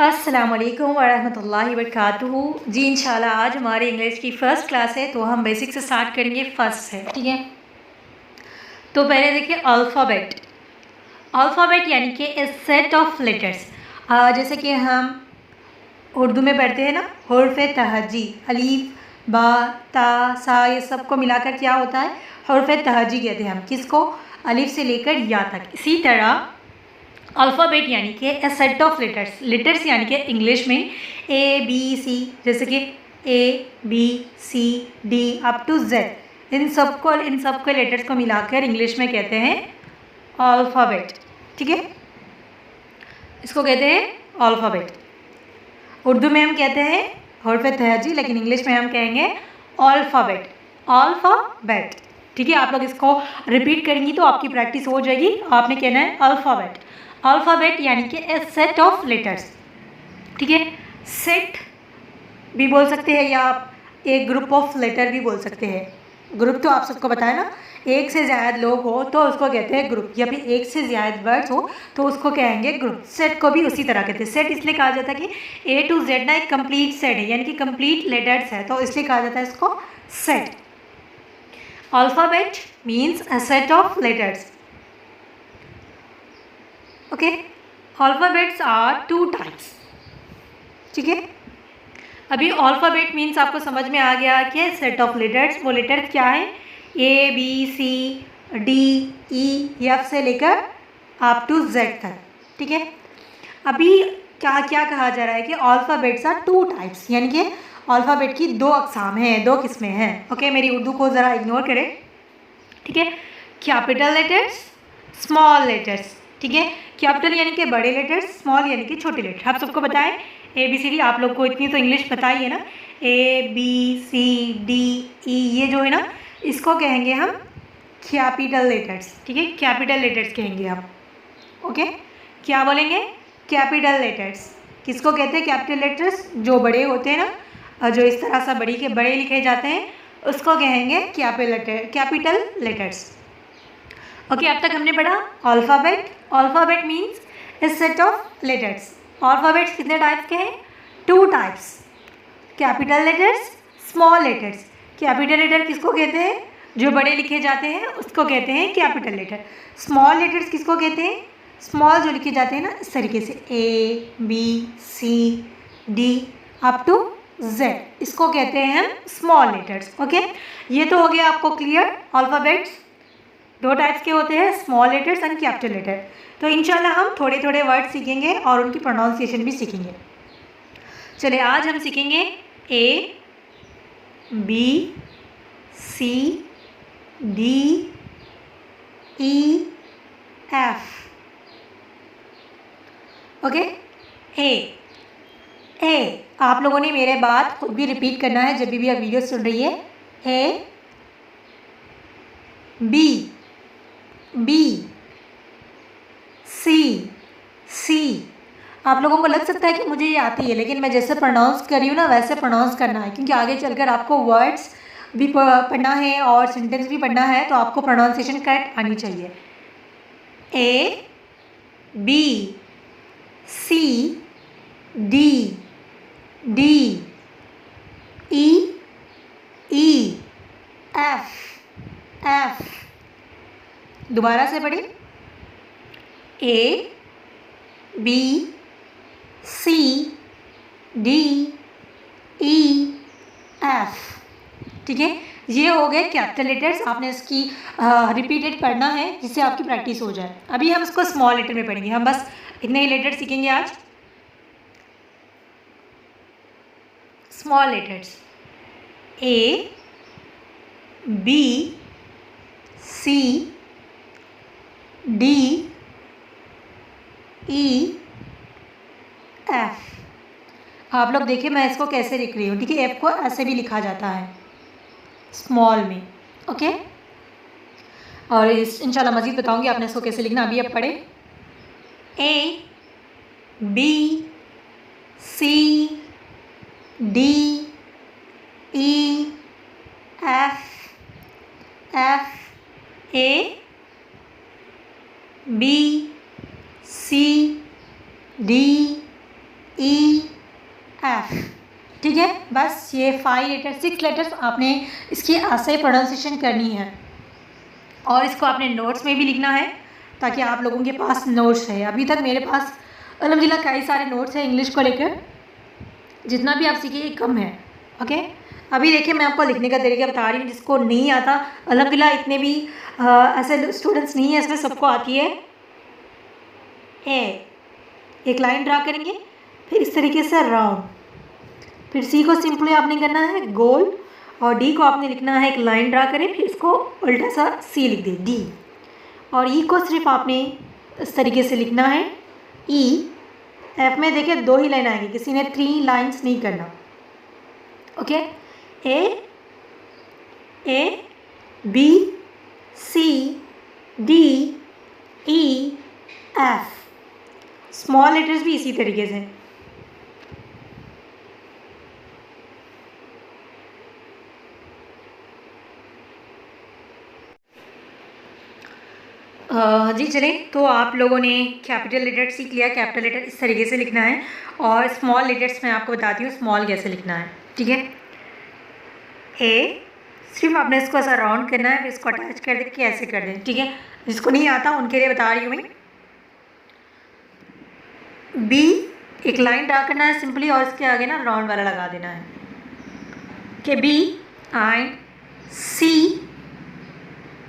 अस्सलामुअलैकुम वरहमतुल्लाहि वबरकातुहू। जी इंशाल्लाह आज हमारी इंग्लिश की फ़र्स्ट क्लास है, तो हम बेसिक से स्टार्ट करेंगे फर्स्ट से, ठीक है। तो पहले देखिए अल्फ़ाबेट। अल्फ़ाबेट यानी कि ए सेट ऑफ लेटर्स। जैसे कि हम उर्दू में पढ़ते हैं ना, हुर्फ़े तहजी, अलीफ बा ता सा, ये सबको मिलाकर क्या होता है, हुर्फ़े तहजी कहते हैं हम किसको, अलीफ से लेकर या तक। इसी तरह अल्फ़ाबेट यानी कि A set of letters. Letters यानी कि इंग्लिश में ए बी सी, जैसे कि A B C D up to Z, इन सबको लेटर्स को मिलाकर इंग्लिश में कहते हैं अल्फ़ाबेट, ठीक है। इसको कहते हैं अल्फ़ाबेट। उर्दू में हम कहते हैं हुर्फ़े तहजी, लेकिन इंग्लिश में हम कहेंगे अल्फ़ाबेट, अल्फ़ाबेट, ठीक है। आप लोग इसको रिपीट करेंगी तो आपकी प्रैक्टिस हो जाएगी। आपने कहना है अल्फ़ाबेट। अल्फ़ाबेट यानी कि ए सेट ऑफ लेटर्स, ठीक है। सेट भी बोल सकते हैं या आप एक ग्रुप ऑफ लेटर भी बोल सकते हैं। ग्रुप तो आप सबको पता है ना, एक से ज़्यादा लोग हो तो उसको कहते हैं ग्रुप, या फिर एक से ज़्यादा वर्ड्स हो तो उसको कहेंगे ग्रुप। सेट को भी उसी तरह कहते हैं। सेट इसलिए कहा जाता है कि ए टू जेड ना एक कंप्लीट सेट है, यानी कि कंप्लीट लेटर्स है, तो इसलिए कहा जाता है इसको set. Alphabet means a set of letters, okay. Alphabets are two types, ठीक है। अभी अल्फ़ाबेट मीन्स आपको समझ में आ गया कि सेट ऑफ लेटर्स। वो लेटर्स क्या है, A B C D E F से लेकर अप टू जेड तक, ठीक है। अभी क्या क्या कहा जा रहा है कि अल्फ़ाबेट्स आर टू टाइप्स, यानी कि अल्फ़ाबेट की दो अक़साम हैं, दो किस्में हैं, ओके। मेरी उर्दू को ज़रा इग्नोर करें, ठीक है। कैपिटल लेटर्स, स्मॉल लेटर्स, ठीक है। कैपिटल यानी कि बड़े लेटर्स, स्मॉल यानी कि छोटे लेटर। आप सबको बताएं ए बी सी डी, आप लोग को इतनी तो इंग्लिश पता ही है ना। ए बी सी डी ई, ये जो है ना, इसको कहेंगे हम कैपिटल लेटर्स, ठीक है। कैपिटल लेटर्स कहेंगे हम, ओके। क्या बोलेंगे, कैपिटल लेटर्स। किसको कहते हैं कैपिटल लेटर्स, जो बड़े होते हैं ना, और जो इस तरह से बड़े लिखे जाते हैं, उसको कहेंगे कैपिटल लेटर्स, ओके। अब तक हमने पढ़ा alphabet. Alphabet means a set of letters. Alphabets कितने टाइप्स के हैं, two types, capital letters, small letters. Capital letter किसको कहते हैं, जो बड़े लिखे जाते हैं उसको कहते हैं कैपिटल लेटर। स्मॉल लेटर्स किसको कहते हैं, स्मॉल जो लिखे जाते हैं ना, इस तरीके से A B C D up to Z, इसको कहते हैं हम स्मॉल लेटर्स, ओके। ये तो हो गया आपको क्लियर। अल्फ़ाबेट्स दो टाइप्स के होते हैं, small letters and capital letter. तो इंशाल्लाह हम थोड़े थोड़े वर्ड सीखेंगे और उनकी प्रोनाउंसिएशन भी सीखेंगे। चलिए आज हम सीखेंगे A B C D E F, okay. ए आप लोगों ने मेरे बात खुद भी रिपीट करना है जब भी आप वीडियो सुन रही है। A B B C. आप लोगों को लग सकता है कि मुझे ये आती है, लेकिन मैं जैसे प्रोनाउंस कर रही हूँ ना वैसे प्रोनाउंस करना है, क्योंकि आगे चलकर आपको वर्ड्स भी पढ़ना है और सेंटेंस भी पढ़ना है, तो आपको प्रोनाउंसिएशन करेक्ट आनी चाहिए। A B C D D E F. दोबारा से पढ़िए, A B C D E F, ठीक है। ये हो गए कैपिटल लेटर्स। आपने इसकी रिपीटेड पढ़ना है जिससे आपकी प्रैक्टिस हो जाए। अभी हम इसको स्मॉल लेटर में पढ़ेंगे, हम बस इतने ही लेटर सीखेंगे आज। Small letters A B C D E F. आप लोग देखिए मैं इसको कैसे लिख रही हूँ, ठीक है। एफ को ऐसे भी लिखा जाता है स्मॉल में, ओके। और इंशाल्लाह मज़ीद बताऊंगी आपने इसको कैसे लिखना। अभी अब पढ़े A B C D E F, A B C D F, ठीक है। बस ये 5 लेटर 6 लेटर्स आपने इसकी ऐसे प्रोनाउंसिएशन करनी है और इसको आपने नोट्स में भी लिखना है ताकि आप लोगों के पास नोट्स है। अभी तक मेरे पास अल्हम्दुलिल्लाह कई सारे नोट्स हैं इंग्लिश को लेकर, जितना भी आप सीखिए कम है। ओके, अभी देखिए मैं आपको लिखने का तरीका बता रही हूँ, जिसको नहीं आता अल्हम्दुलिल्लाह इतने भी ऐसे स्टूडेंट्स नहीं है इसमें, सबको आती है। ए, एक लाइन ड्रा करेंगे, फिर इस तरीके से राउंड, फिर सी को सिंपली आपने करना है गोल, और डी को आपने लिखना है एक लाइन ड्रा करें, फिर इसको उल्टा सा सी लिख दें डी, और ई को सिर्फ आपने इस तरीके से लिखना है ई। एफ में देखिए 2 ही लाइन आएंगी, किसी ने 3 लाइन्स नहीं करना। Okay, A B C D E F, small letters भी इसी तरीके से। जी चलें, तो आप लोगों ने कैपिटल लेटर सीख लिया। कैपिटल लेटर इस तरीके से लिखना है, और स्मॉल लेटर्स मैं आपको बताती हूँ स्मॉल कैसे लिखना है, ठीक है। ए, सिर्फ आपने इसको ऐसा राउंड करना है, फिर इसको अटैच कर दे के ऐसे कर दें, ठीक है। जिसको नहीं आता उनके लिए बता रही हूँ मैं। बी, एक लाइन ड्रा करना है सिंपली, और इसके आगे ना राउंड वाला लगा देना है कि बी आई सी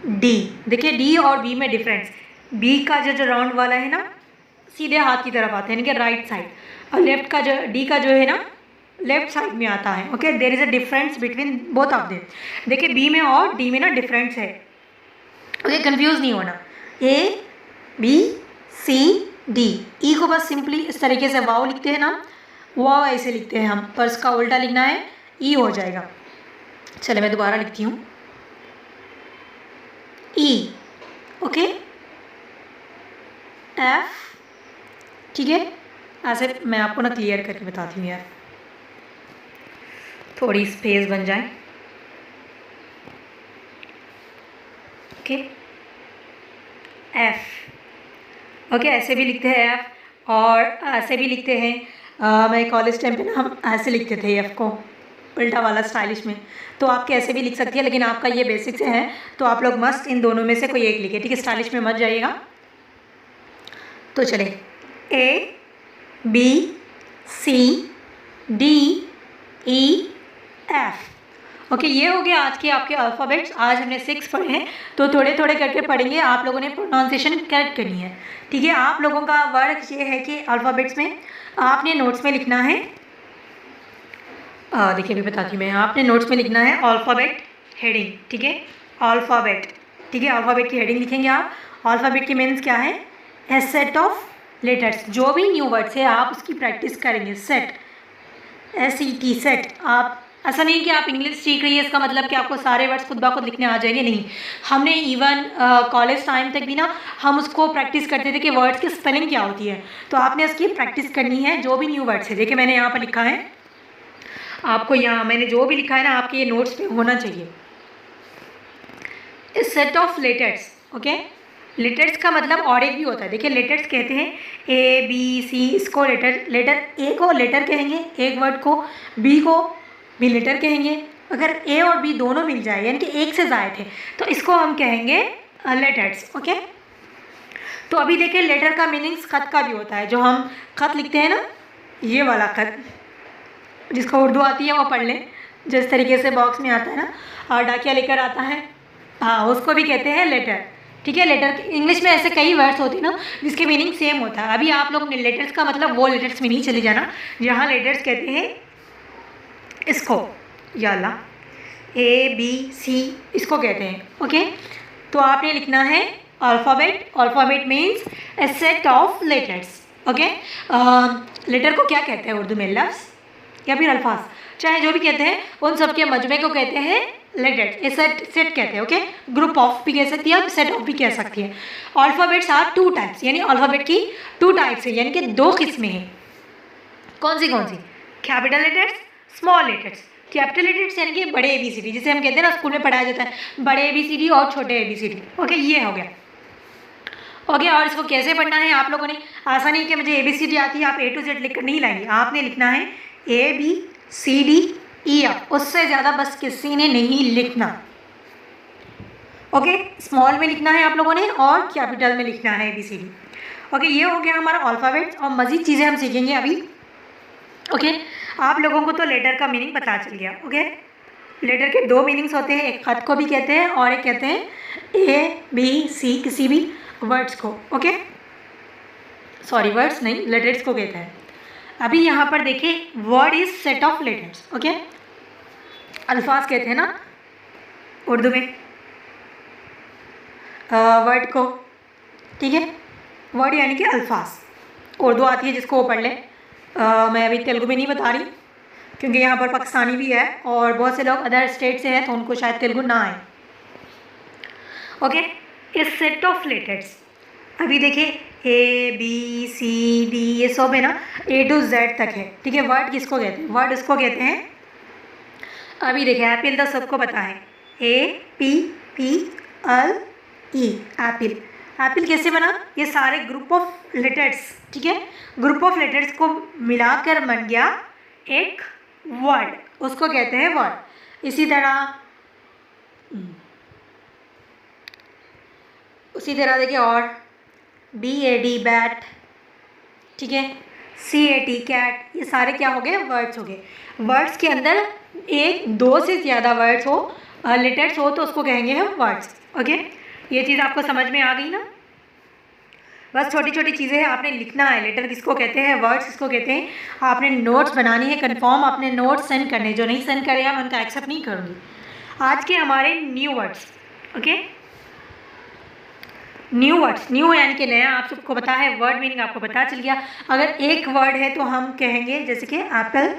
डी। देखिए डी और बी में डिफरेंस, बी का जो राउंड वाला है ना सीधे हाथ की तरफ आता है, यानी कि राइट साइड, और लेफ्ट का जो डी का जो है ना लेफ्ट साइड में आता है। Okay, there is a difference between both of them. देखिए बी में और डी में ना डिफरेंस है, ओके, कंफ्यूज नहीं होना। ए बी सी डी, ई को बस सिंपली इस तरीके से वाव लिखते हैं ना, वाव ऐसे लिखते हैं हम, पर इसका उल्टा लिखना है ई हो जाएगा। चले मैं दोबारा लिखती हूँ ई, ओके, एफ, ठीक है। ऐसे मैं आपको ना क्लियर करके बताती हूँ यार, थोड़ी स्पेस बन जाए। ओके, एफ, ओके, ऐसे भी लिखते हैं एफ, और ऐसे भी लिखते हैं। मैं कॉलेज टाइम पे ना हम ऐसे लिखते थे एफ को, उल्टा वाला स्टाइलिश में, तो आप कैसे भी लिख सकती है, लेकिन आपका ये बेसिक से है तो आप लोग मस्त इन दोनों में से कोई एक लिखे, ठीक है, स्टाइलिश में मत जाइएगा। तो चले A B C D E F, okay, ये हो गया आज के आपके अल्फ़ाबेट्स। आज हमने 6 पढ़े हैं, तो थोड़े थोड़े करके पढ़ेंगे। आप लोगों ने प्रोनाउंसिएशन करेक्ट करनी है, ठीक है। आप लोगों का वर्क ये है कि अल्फ़ाबेट्स में आपने नोट्स में लिखना है, देखिए अभी बताती हूँ मैं, आपने नोट्स में लिखना है अल्फ़ाबेट हेडिंग, ठीक है, अल्फ़ाबेट, ठीक है, अल्फ़ाबेट की हेडिंग लिखेंगे आप। अल्फ़ाबेट की मीन्स क्या है, ए सेट ऑफ लेटर्स, जो भी न्यू वर्ड्स है आप उसकी प्रैक्टिस करेंगे। Set, SET, set. आप ऐसा नहीं कि आप इंग्लिश सीख रही है इसका मतलब कि आपको सारे वर्ड्स खुद ब खुद लिखने आ जाएंगे, नहीं। हमने इवन कॉलेज टाइम तक भी ना हम उसको प्रैक्टिस करते थे कि वर्ड्स की स्पेलिंग क्या होती है, तो आपने उसकी प्रैक्टिस करनी है। जो भी न्यू वर्ड्स है, देखिए मैंने यहाँ पर लिखा है, आपको यहाँ मैंने जो भी लिखा है ना आपके ये नोट्स पे होना चाहिए। इस set of letters, okay, letters का मतलब और एक भी होता है। देखिए लेटर्स कहते हैं A B C, इसको लेटर A को लेटर कहेंगे एक वर्ड को, B को भी लेटर कहेंगे। अगर A और B दोनों मिल जाए यानी कि एक से ज़ायद है तो इसको हम कहेंगे लेटर्स, ओके। तो अभी देखिए लेटर का मीनिंग्स ख़त का भी होता है, जो हम ख़त लिखते हैं ना, ये वाला ख़त, जिसको उर्दू आती है वो पढ़ लें, जिस तरीके से बॉक्स में आता है ना, और डाकिया लेकर आता है, हाँ, उसको भी कहते हैं लेटर, ठीक है। लेटर इंग्लिश में ऐसे कई वर्ड्स होते हैं ना जिसके मीनिंग सेम होता है। अभी आप लोग लेटर्स का मतलब वो लेटर्स में नहीं चले जाना जहाँ लेटर्स कहते हैं इसको, या अल्लाह, A B C इसको कहते हैं, ओके। तो आपने लिखना है alphabet, alphabet means a set of letters, okay. Letter को क्या कहते हैं उर्दू में, लफ्ज़ या फिर अल्फाज, चाहे जो भी कहते हैं, उन सब के मजमे को कहते हैं लेटर्स। ए सेट कहते हैं, ओके। ग्रुप ऑफ भी कह सकती है, सेट ऑफ भी कह सकती है। अल्फ़ाबेट्स आर 2 टाइप्स, यानी अल्फ़ाबेट की 2 टाइप्स है, यानी कि 2 किस्में हैं। कौन सी? Capital letters, small letters. Capital letters यानी कि बड़े ABCD, जिसे हम कहते हैं ना स्कूल में पढ़ाया जाता है, बड़े ABCD और छोटे ABCD, ओके, ये हो गया। ओके, और इसको कैसे पढ़ना है आप लोगों ने? आसानी है कि मुझे ABCD आती है, आप A to Z लिख कर नहीं लाएंगे, आपने लिखना है ABCDEF, उससे ज़्यादा बस किसी ने नहीं लिखना। ओके, स्मॉल में लिखना है आप लोगों ने और कैपिटल में लिखना है ABCD। ओके, ये हो गया हमारा अल्फ़ाबेट, और मज़ीद चीज़ें हम सीखेंगे अभी। ओके, आप लोगों को तो लेटर का मीनिंग पता चल गया। ओके, लेटर के दो मीनिंग्स होते हैं, एक खत को भी कहते हैं और एक कहते हैं ABC, किसी भी वर्ड्स को। ओके, सॉरी वर्ड्स नहीं, लेटर्स को कहते हैं। अभी यहाँ पर देखिए, word is set of letters. Okay, अल्फाज कहते हैं ना उर्दू में वर्ड को, ठीक है। वर्ड यानी कि अल्फाज, उर्दू आती है जिसको वो पढ़ ले। मैं अभी तेलुगु में नहीं बता रही क्योंकि यहाँ पर पाकिस्तानी भी है और बहुत से लोग अदर स्टेट से हैं तो उनको शायद तेलुगु ना आए। ओके, इस सेट ऑफ लेटर्स, अभी देखिए ABCD ये सब है ना, A to Z तक है, ठीक है। वर्ड किसको कहते हैं? वर्ड इसको कहते हैं, अभी देखिए एप्पल तो सबको पता है, APPLE, एप्पल। एप्पल कैसे बना? ये सारे ग्रुप ऑफ लेटर्स, ठीक है, ग्रुप ऑफ लेटर्स को मिलाकर बन गया एक वर्ड, उसको कहते हैं वर्ड। इसी तरह देखिए और BAD बैट, ठीक है, CAT कैट, ये सारे क्या हो गए? वर्ड्स हो गए। वर्ड्स के अंदर एक दो से ज़्यादा वर्ड्स हो, लेटर्स हो, तो उसको कहेंगे हम वर्ड्स। ओके, ये चीज़ आपको समझ में आ गई ना? बस छोटी छोटी चीज़ें हैं, आपने लिखना है। लेटर किसको कहते हैं, वर्ड्स किसको कहते हैं, आपने नोट्स बनानी है कंफर्म, आपने नोट्स सेंड करने, जो नहीं सेंड करेगा मैं उनका एक्सेप्ट नहीं करूँगी। आज के हमारे new words. Okay, new words, new यानी कि नया, आप सबको पता है, वर्ड मीनिंग आपको पता चल गया। अगर एक वर्ड है तो हम कहेंगे, जैसे कि एप्पल,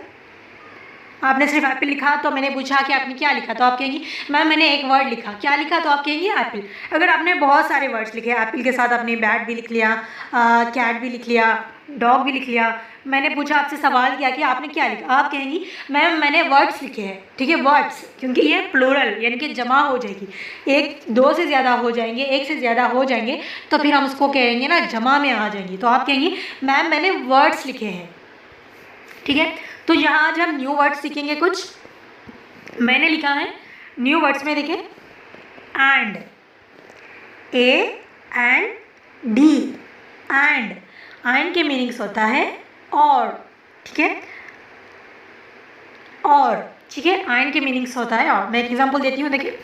आपने सिर्फ एप्पल लिखा तो मैंने पूछा कि आपने क्या लिखा, तो आप कहेंगी मैम मैंने एक वर्ड लिखा, क्या लिखा, तो आप कहेंगी एप्पल। अगर आपने बहुत सारे वर्ड्स लिखे, एप्पल के साथ आपने बैट भी लिख लिया, कैट भी लिख लिया, डॉग भी लिख लिया, मैंने पूछा आपसे सवाल किया कि आपने क्या लिखा, आप कहेंगी मैम मैंने वर्ड्स लिखे हैं, ठीक है, वर्ड्स, क्योंकि ये प्लूरल यानी कि जमा हो जाएगी, एक दो से ज़्यादा हो जाएंगे, एक से ज़्यादा हो जाएंगे तो फिर हम उसको कहेंगे ना जमा में आ जाएंगी, तो आप कहेंगी मैम मैंने वर्ड्स लिखे हैं, ठीक है। तो यहाँ आज हम न्यू वर्ड्स सीखेंगे कुछ, मैंने लिखा है न्यू वर्ड्स में, देखिए एंड, AND, एंड के मीनिंग्स होता है और, ठीक है, और, ठीक है, एंड के मीनिंग्स होता है और। मैं एक एग्जांपल देती हूँ, देखिए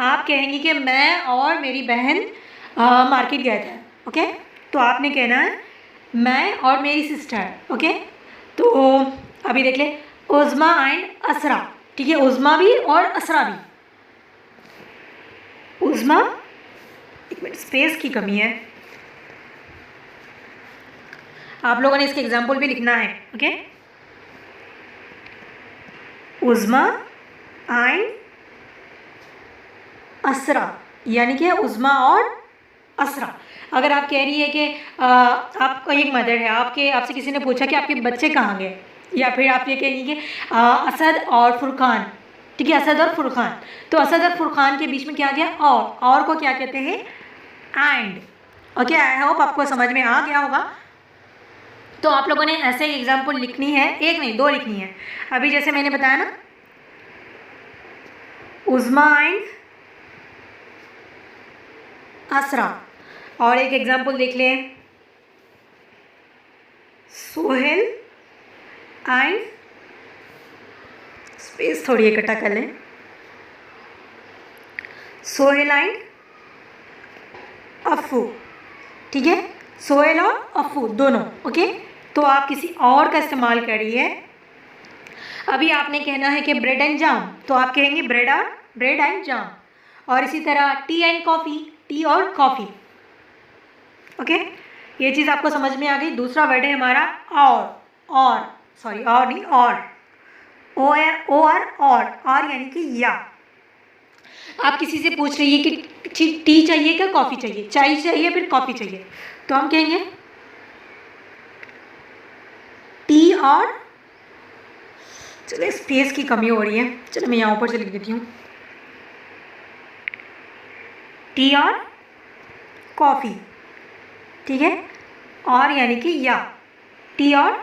आप कहेंगे कि मैं और मेरी बहन मार्केट गए थे। ओके, तो आपने कहना है मैं और मेरी सिस्टर। ओके, तो अभी देख ले, उज़्मा एंड असरा, ठीक है, उज़्मा भी और असरा भी। उज़्मा, एक मिनट स्पेस की कमी है, आप लोगों ने इसके एग्जाम्पल भी लिखना है। ओके, उज़्मा एंड असरा, यानी कि उज़्मा और असरा। अगर आप कह रही है कि आपका एक मदर है, आपसे किसी ने पूछा कि आपके बच्चे कहाँ गए, या फिर आप ये कहेंगे कि असद और फुरकान, ठीक है, असद और फुरकान, तो असद और फुरकान के बीच में क्या गया? और को क्या कहते हैं? एंड। ओके, आई होप आपको समझ में आ गया होगा। तो आप लोगों ने ऐसे ही एग्जाम्पल लिखनी है, एक नहीं दो लिखनी है। अभी जैसे मैंने बताया ना, उज़्मा एंड असरा, और एक एग्जाम्पल देख लें, सोहेल एंड, स्पेस थोड़ी इकट्ठा कर लें, सोहेल एंड अफू, ठीक है, सोहेल और अफू दोनों। ओके, तो आप किसी और का इस्तेमाल करिए। अभी आपने कहना है कि ब्रेड एंड जाम, तो आप कहेंगे ब्रेड एंड जाम, और इसी तरह टी एंड कॉफ़ी, टी और कॉफ़ी। ओके, ये चीज़ आपको समझ में आ गई। दूसरा वर्ड है हमारा और, सॉरी और नहीं, और यानी कि या। आप किसी से पूछ रही है कि टी चाहिए क्या कॉफ़ी चाहिए, चाय चाहिए फिर कॉफ़ी चाहिए, तो हम कहेंगे टी और, चलो स्पेस की कमी हो रही है, चलो मैं यहाँ ऊपर से लिख देती हूँ, टी और कॉफ़ी, ठीक है, और यानी कि या टी और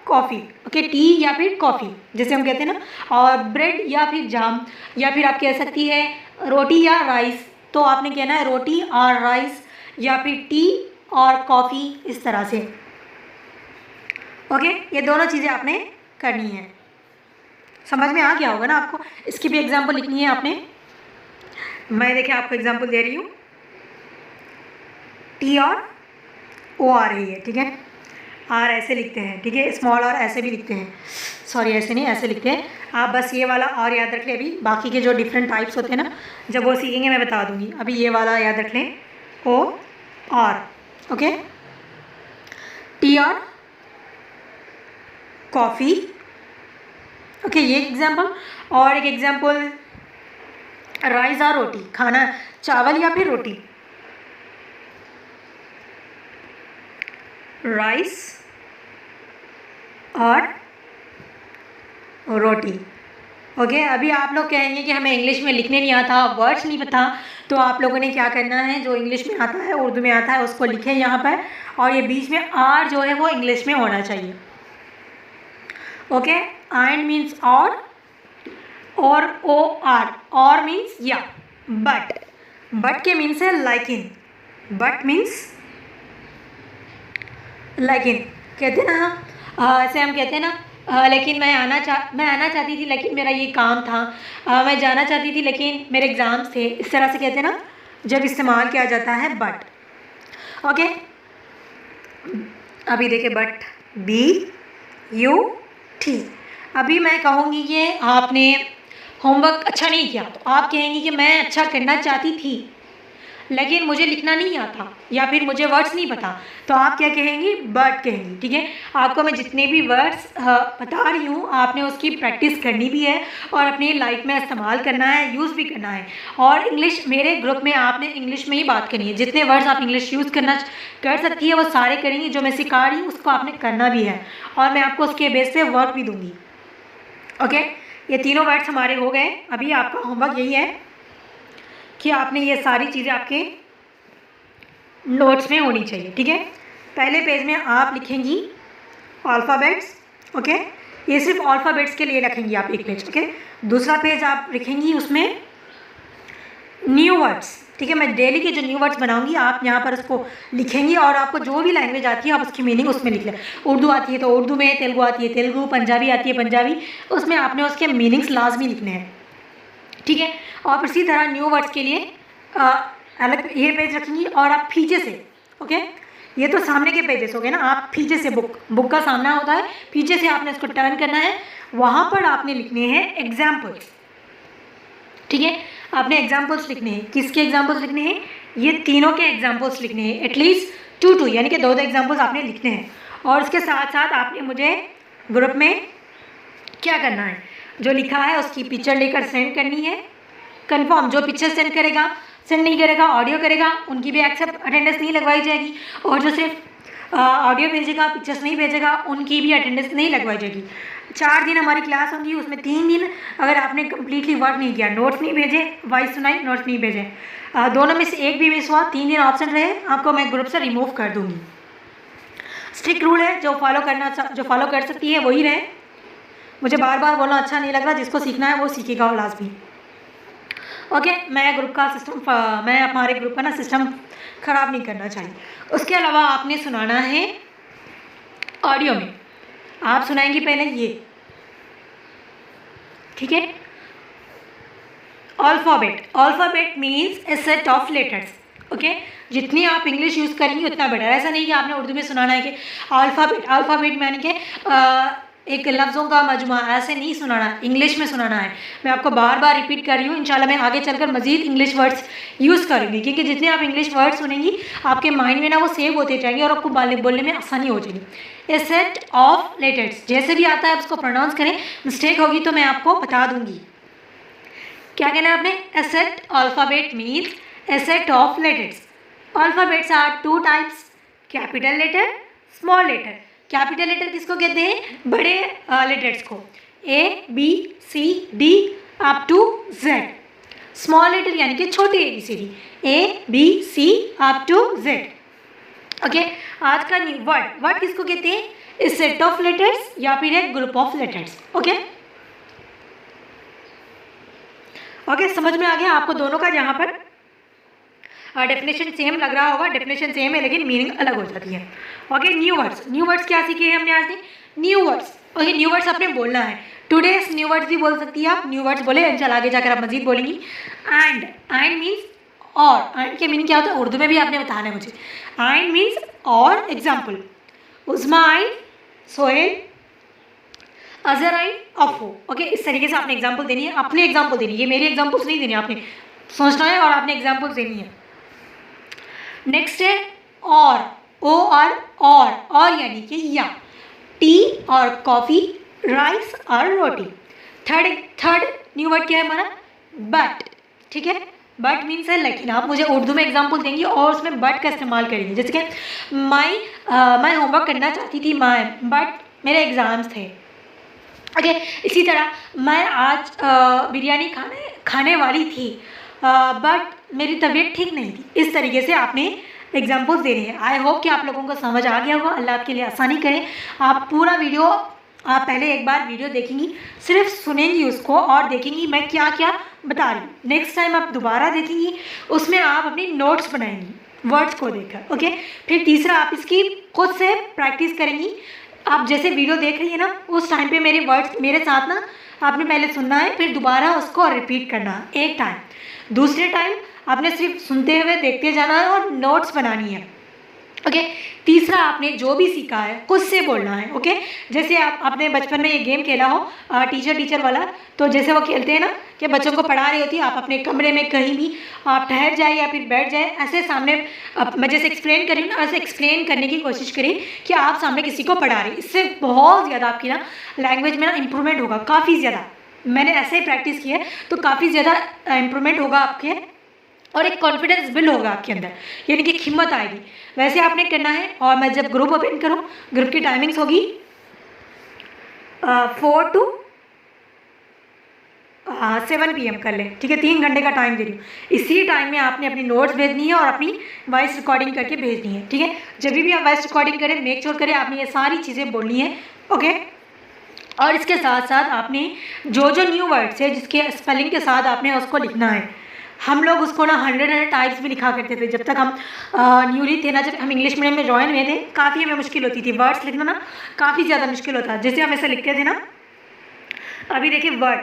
कॉफ़ी, ओके, टी या फिर कॉफ़ी जैसे हम कहते हैं ना, और ब्रेड या फिर जाम, या फिर आप कह सकती है रोटी या राइस, तो आपने कहना है रोटी और राइस या फिर टी और कॉफ़ी, इस तरह से, ओके। ये दोनों चीज़ें आपने करनी है। समझ में आ गया होगा ना आपको। इसकी भी एग्जाम्पल लिखनी है आपने। मैं देखिए आपको एग्जाम्पल दे रही हूँ, टी और ओ आ रही है, ठीक है, आर ऐसे लिखते हैं, ठीक है, स्मॉल और ऐसे भी लिखते हैं, सॉरी ऐसे नहीं ऐसे लिखते हैं। आप बस ये वाला और याद रख लें, अभी बाकी के जो डिफरेंट टाइप्स होते हैं ना, जब वो सीखेंगे मैं बता दूंगी। अभी ये वाला याद रख लें, ओ आर, ओके, टी और कॉफ़ी, ओके, ये एग्जाम्पल। और एक एग्जाम्पल राइस और रोटी, खाना चावल या फिर रोटी, राइस और रोटी, ओके। अभी आप लोग कहेंगे कि हमें इंग्लिश में लिखने नहीं आता, वर्ड्स नहीं पता, तो आप लोगों ने क्या करना है, जो इंग्लिश में आता है उर्दू में आता है उसको लिखें यहाँ पर, और ये बीच में आर जो है वो इंग्लिश में होना चाहिए, ओके। एंड मीन्स और ओ आर, और मीन्स या, बट के मीन्स है like in, but means like in, कहते हैं ना, ऐसे हम कहते हैं ना, लेकिन मैं आना चाहती थी लेकिन मेरा ये काम था, मैं जाना चाहती थी लेकिन मेरे एग्ज़ाम्स थे, इस तरह से कहते हैं ना जब इस्तेमाल किया जाता है बट, ओके। अभी देखिए बट, BUT। अभी मैं कहूँगी कि आपने होमवर्क अच्छा नहीं किया, तो आप कहेंगी कि मैं अच्छा करना चाहती थी लेकिन मुझे लिखना नहीं आता, या फिर मुझे वर्ड्स नहीं पता, तो आप क्या कहेंगी, बट कहेंगी, ठीक है। आपको मैं जितने भी वर्ड्स बता रही हूँ आपने उसकी प्रैक्टिस करनी भी है और अपनी लाइफ में इस्तेमाल करना है, यूज़ भी करना है। और इंग्लिश मेरे ग्रुप में आपने इंग्लिश में ही बात करनी है, जितने वर्ड्स आप इंग्लिश यूज़ कर सकती है वो सारे करेंगी, जो मैं सिखा रही हूँ उसको आपने करना भी है, और मैं आपको उसके बेस पे वर्क भी दूँगी, ओके। ये तीनों वर्ड्स हमारे हो गए। अभी आपका होमवर्क यही है कि आपने ये सारी चीज़ें आपके नोट्स में होनी चाहिए, ठीक है। पहले पेज में आप लिखेंगी अल्फ़ाबेट्स, ओके, ये सिर्फ अल्फ़ाबेट्स के लिए रखेंगी आप एक पेज, ओके। दूसरा पेज आप लिखेंगी उसमें न्यू वर्ड्स, ठीक है। मैं डेली के जो न्यू वर्ड्स बनाऊंगी आप यहाँ पर उसको लिखेंगी, और आपको जो भी लैंग्वेज आती है आप उसकी मीनिंग उसमें लिख लें। उर्दू आती है तो उर्दू में, तेलुगु आती है तेलुगु, पंजाबी आती है पंजाबी, उसमें आपने उसके मीनिंग्स लाजमी लिखने हैं, ठीक है। और इसी तरह न्यू वर्ड्स के लिए अलग ये पेज रखेंगी, और आप पीछे से, ओके, ये तो सामने के पेजेस हो गए ना, आप पीछे से बुक का सामना होता है, पीछे से आपने इसको टर्न करना है, वहाँ पर आपने लिखने हैं एग्जाम्पल्स, ठीक है। आपने एग्जाम्पल्स लिखने हैं, किसके एग्जाम्पल्स लिखने हैं, ये तीनों के एग्जाम्पल्स लिखने हैं, एटलीस्ट 2 यानी कि 2 एग्जाम्पल्स आपने लिखने हैं। और इसके साथ साथ आपने मुझे ग्रुप में क्या करना है, जो लिखा है उसकी पिक्चर लेकर सेंड करनी है, कंफर्म। जो पिक्चर सेंड नहीं करेगा, ऑडियो करेगा, उनकी भी एक्सेप्ट अटेंडेंस नहीं लगवाई जाएगी, और जो सिर्फ ऑडियो भेजेगा पिक्चर्स नहीं भेजेगा उनकी भी अटेंडेंस नहीं लगवाई जाएगी। 4 दिन हमारी क्लास होगी, उसमें 3 दिन अगर आपने कम्प्लीटली वर्क नहीं किया, नोट्स नहीं भेजे, वॉइस सुनाई, नोट्स नहीं भेजे, दोनों में से एक भी मिस हुआ, 3 दिन ऑप्शन रहे, आपको मैं ग्रुप से रिमूव कर दूँगी। स्ट्रिक्ट रूल है, जो फॉलो कर सकती है वही रहे। मुझे बार बार बोलना अच्छा नहीं लग रहा, जिसको सीखना है वो सीखेगा लाजमी, ओके। मैं ग्रुप का सिस्टम, मैं हमारे ग्रुप का ना सिस्टम ख़राब नहीं करना चाहिए। उसके अलावा आपने सुनाना है ऑडियो में, आप सुनाएंगी पहले ये, ठीक है। Alphabet means a set of letters, okay. जितनी आप इंग्लिश यूज़ करेंगी उतना बेटर। ऐसा नहीं कि आपने उर्दू में सुनाना है कि अल्फ़ाबेट यानी कि एक लफ्ज़ों का मजमुआ, ऐसे नहीं सुनाना, इंग्लिश में सुनाना है। मैं आपको बार बार रिपीट कर रही हूँ, इंशाल्लाह मैं आगे चलकर मज़ीद इंग्लिश वर्ड्स यूज़ करूँगी, क्योंकि जितने आप इंग्लिश वर्ड्स सुनेंगी आपके माइंड में ना वो सेव होते जाएंगे और आपको बोलने में आसानी हो जाएगी। ए सेट ऑफ लेटर्स, जैसे भी आता है आप उसको प्रोनाउंस करें, मिस्टेक होगी तो मैं आपको बता दूँगी। क्या कहना है आपने, a set alphabet means a set of letters. Alphabets are 2 types, capital letter, small letter. Capital letter किसको कहते हैं, बड़े लेटर्स को, A B C D up to Z. Small letter यानी कि छोटी ABCD, ABC up to Z. Okay, आज का न्यू वर्ड किसको कहते हैं? इस सेट ऑफ लेटर्स या फिर एक group of letters. Okay okay, समझ में आ गया आपको दोनों का? यहाँ पर डेफिनेशन सेम लग रहा होगा, डेफिनेशन सेम है लेकिन मीनिंग अलग हो जाती है। ओके, न्यू वर्ड्स क्या सीखे हैं हमने आज? New words. Okay, new words आपने बोलना है। टुडेज न्यू वर्ड्स भी बोल सकती है आप, न्यू वर्ड्स बोले, चल आगे जाकर आप मजीद बोलेंगी। एंड मीन्स और, एंड के मीनिंग क्या होता है उर्दू में भी आपने बताना है मुझे। एंड मीन्स और। एग्जाम्पल, उस्मा आइन, सोहेल, अजहर आइन, अफो। ओके, इस तरीके से आपने एग्जाम्पल देनी है, अपनी एग्जाम्पल देनी है, ये मेरी एग्जाम्पल्स नहीं देनी, आपने सोचना है और आपने एग्जाम्पल्स देनी है। नेक्स्ट है और, और यानी कि या। टी और कॉफ़ी, राइस और रोटी। थर्ड न्यू वर्ड क्या है हमारा? बट। ठीक है, बट मीन्स है लेकिन। आप मुझे उर्दू में एग्जाम्पल देंगी और उसमें बट का इस्तेमाल करेंगे। जैसे कि मैं होमवर्क करना चाहती थी बट मेरे एग्ज़ाम्स थे। ओके, इसी तरह मैं आज बिरयानी खाने वाली थी बट मेरी तबीयत ठीक नहीं थी। इस तरीके से आपने एग्जाम्पल्स देने हैं। आई होप कि आप लोगों को समझ आ गया होगा। अल्लाह आपके लिए आसानी करे। आप पूरा वीडियो, आप पहले एक बार वीडियो देखेंगी, सिर्फ सुनेंगी उसको और देखेंगी मैं क्या क्या बता रही हूँ। नेक्स्ट टाइम आप दोबारा देखेंगी, उसमें आप अपनी नोट्स बनाएंगी वर्ड्स को देखकर। ओके, फिर तीसरा आप इसकी खुद से प्रैक्टिस करेंगी। आप जैसे वीडियो देख रही है ना, उस टाइम पे मेरे वर्ड्स मेरे साथ ना आपने पहले सुनना है, फिर दोबारा उसको रिपीट करना है एक टाइम। दूसरे टाइम आपने सिर्फ सुनते हुए देखते जाना है और नोट्स बनानी है। ओके, तीसरा आपने जो भी सीखा है खुद से बोलना है। ओके, जैसे आपने बचपन में ये गेम खेला हो टीचर वाला, तो जैसे वो खेलते हैं ना कि बच्चों को पढ़ा रही होती है, आप अपने कमरे में कहीं भी आप ठहर जाए या फिर बैठ जाए, ऐसे सामने मैं जैसे एक्सप्लेन करी ना, ऐसे एक्सप्लेन करने की कोशिश करें कि आप सामने किसी को पढ़ा रही। इससे बहुत ज़्यादा आपकी ना लैंग्वेज में ना इम्प्रूवमेंट होगा, काफ़ी ज़्यादा। मैंने ऐसे ही प्रैक्टिस की है तो काफ़ी ज़्यादा इम्प्रूवमेंट होगा आपके, और एक कॉन्फिडेंस बिल्ड होगा आपके अंदर, यानी कि हिम्मत आएगी। वैसे आपने करना है। और मैं जब ग्रुप ओपन करूँ, ग्रुप की टाइमिंग्स होगी 4 to 7 PM कर लें। ठीक है, 3 घंटे का टाइम दे रही हूँ। इसी टाइम में आपने अपनी नोट्स भेजनी है और अपनी वॉइस रिकॉर्डिंग करके भेजनी है। ठीक है, जब भी आप वॉइस रिकॉर्डिंग करें मेक श्योर करें आपने ये सारी चीज़ें बोलनी है। ओके, और इसके साथ साथ आपने जो न्यू वर्ड्स है जिसके स्पेलिंग के साथ आपने उसको लिखना है। हम लोग उसको ना 100 टाइप्स भी लिखा करते थे जब तक हम न्यूली थे ना, जब हम इंग्लिश मीडियम में ज्वाइन हुए थे। काफ़ी हमें मुश्किल होती थी वर्ड्स लिखना ना, काफ़ी ज़्यादा मुश्किल होता है। जैसे हम ऐसे लिखते थे ना, अभी देखिए वर्ड,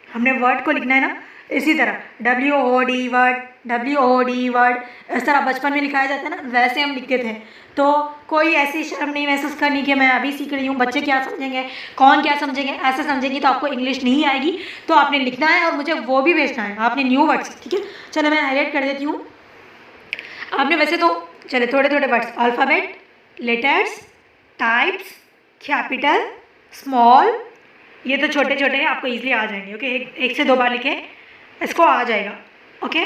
हमने वर्ड को लिखना है ना इसी तरह WOD वर्ड, इस तरह बचपन में लिखाया जाता है ना, वैसे हम लिखते थे। तो कोई ऐसी शर्म नहीं महसूस करनी कि मैं अभी सीख रही हूँ, बच्चे क्या समझेंगे, कौन क्या समझेंगे, ऐसे समझेंगी तो आपको इंग्लिश नहीं आएगी। तो आपने लिखना है और मुझे वो भी भेजना है, आपने न्यू वर्ड्स। ठीक है, चलो मैं हाईलाइट कर देती हूँ। आपने वैसे तो चले थोड़े थोड़े words, alphabet, letters, types, capital, small, ये तो छोटे छोटे हैं, आपको ईजिली आ जाएंगे। ओके, एक से 2 बार लिखे इसको आ जाएगा। ओके,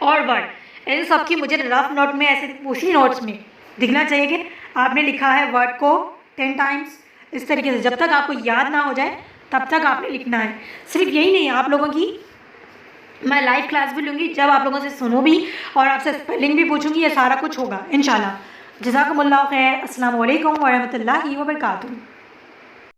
और वर्ड इन सब की मुझे रफ नोट में ऐसे उसी नोट्स में दिखना चाहिए कि आपने लिखा है वर्ड को 10 टाइम्स। इस तरीके से जब तक आपको याद ना हो जाए तब तक आपने लिखना है। सिर्फ यही नहीं, आप लोगों की मैं लाइव क्लास भी लूँगी, जब आप लोगों से सुनो भी और आपसे स्पेलिंग भी पूछूंगी, ये सारा कुछ होगा इंशाल्लाह। जज़ाकुमुल्लाह खैर। अस्सलाम वालेकुम व रहमतुल्लाहि व बरकातुहू।